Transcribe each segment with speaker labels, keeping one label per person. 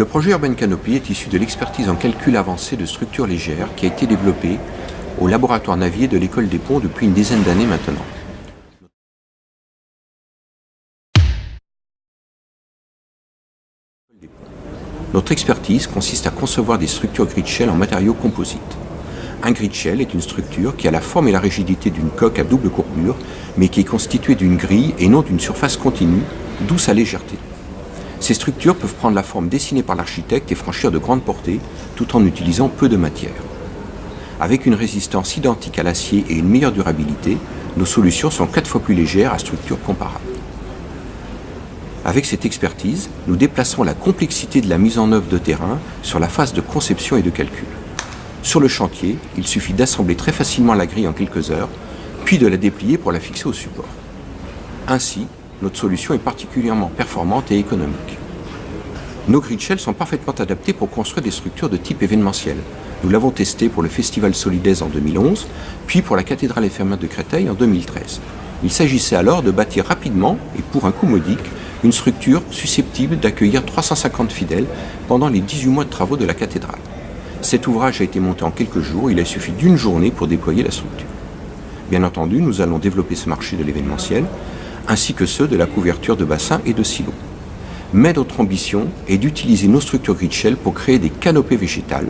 Speaker 1: Le projet Urban Canopy est issu de l'expertise en calcul avancé de structures légères qui a été développée au laboratoire Navier de l'École des Ponts depuis une dizaine d'années maintenant. Notre expertise consiste à concevoir des structures grid shell en matériaux composites. Un grid shell est une structure qui a la forme et la rigidité d'une coque à double courbure, mais qui est constituée d'une grille et non d'une surface continue, d'où sa légèreté. Ces structures peuvent prendre la forme dessinée par l'architecte et franchir de grandes portées, tout en utilisant peu de matière. Avec une résistance identique à l'acier et une meilleure durabilité, nos solutions sont 4 fois plus légères à structure comparable. Avec cette expertise, nous déplaçons la complexité de la mise en œuvre de terrain sur la phase de conception et de calcul. Sur le chantier, il suffit d'assembler très facilement la grille en quelques heures, puis de la déplier pour la fixer au support. Ainsi, notre solution est particulièrement performante et économique. Nos grid shells sont parfaitement adaptés pour construire des structures de type événementiel. Nous l'avons testé pour le Festival Solidaise en 2011, puis pour la cathédrale éphémère de Créteil en 2013. Il s'agissait alors de bâtir rapidement, et pour un coût modique, une structure susceptible d'accueillir 350 fidèles pendant les 18 mois de travaux de la cathédrale. Cet ouvrage a été monté en quelques jours, il a suffi d'une journée pour déployer la structure. Bien entendu, nous allons développer ce marché de l'événementiel, ainsi que ceux de la couverture de bassins et de silos. Mais notre ambition est d'utiliser nos structures grid shell pour créer des canopées végétales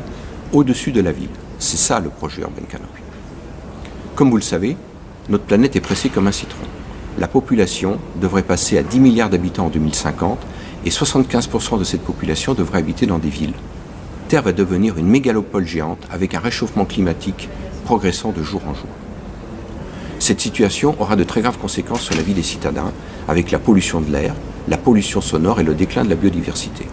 Speaker 1: au-dessus de la ville. C'est ça le projet Urban Canopy. Comme vous le savez, notre planète est pressée comme un citron. La population devrait passer à 10 milliards d'habitants en 2050 et 75% de cette population devrait habiter dans des villes. Terre va devenir une mégalopole géante avec un réchauffement climatique progressant de jour en jour. Cette situation aura de très graves conséquences sur la vie des citadins, avec la pollution de l'air, la pollution sonore et le déclin de la biodiversité.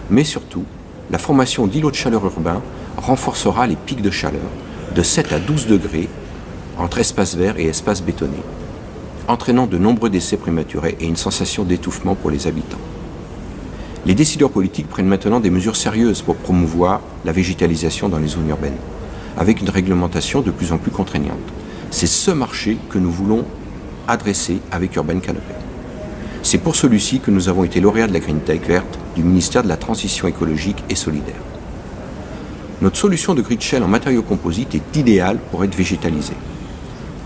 Speaker 1: Mais surtout, la formation d'îlots de chaleur urbains renforcera les pics de chaleur de 7 à 12 degrés entre espaces verts et espaces bétonnés, entraînant de nombreux décès prématurés et une sensation d'étouffement pour les habitants. Les décideurs politiques prennent maintenant des mesures sérieuses pour promouvoir la végétalisation dans les zones urbaines, avec une réglementation de plus en plus contraignante. C'est ce marché que nous voulons adresser avec Urban Canopy. C'est pour celui-ci que nous avons été lauréats de la Green Tech verte du ministère de la Transition écologique et solidaire. Notre solution de grid shell en matériaux composites est idéale pour être végétalisée.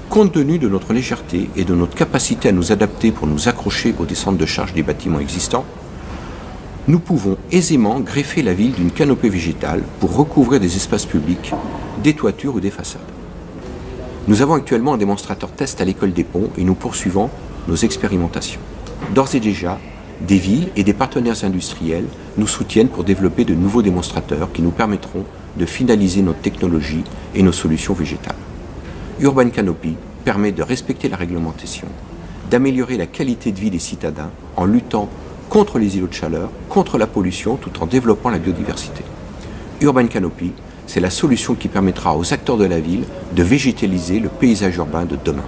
Speaker 1: Compte tenu de notre légèreté et de notre capacité à nous adapter pour nous accrocher aux descentes de charge des bâtiments existants, nous pouvons aisément greffer la ville d'une canopée végétale pour recouvrir des espaces publics, des toitures ou des façades. Nous avons actuellement un démonstrateur test à l'École des Ponts et nous poursuivons nos expérimentations. D'ores et déjà, des villes et des partenaires industriels nous soutiennent pour développer de nouveaux démonstrateurs qui nous permettront de finaliser notre technologie et nos solutions végétales. Urban Canopy permet de respecter la réglementation, d'améliorer la qualité de vie des citadins en luttant contre les îlots de chaleur, contre la pollution, tout en développant la biodiversité. Urban Canopy, c'est la solution qui permettra aux acteurs de la ville de végétaliser le paysage urbain de demain.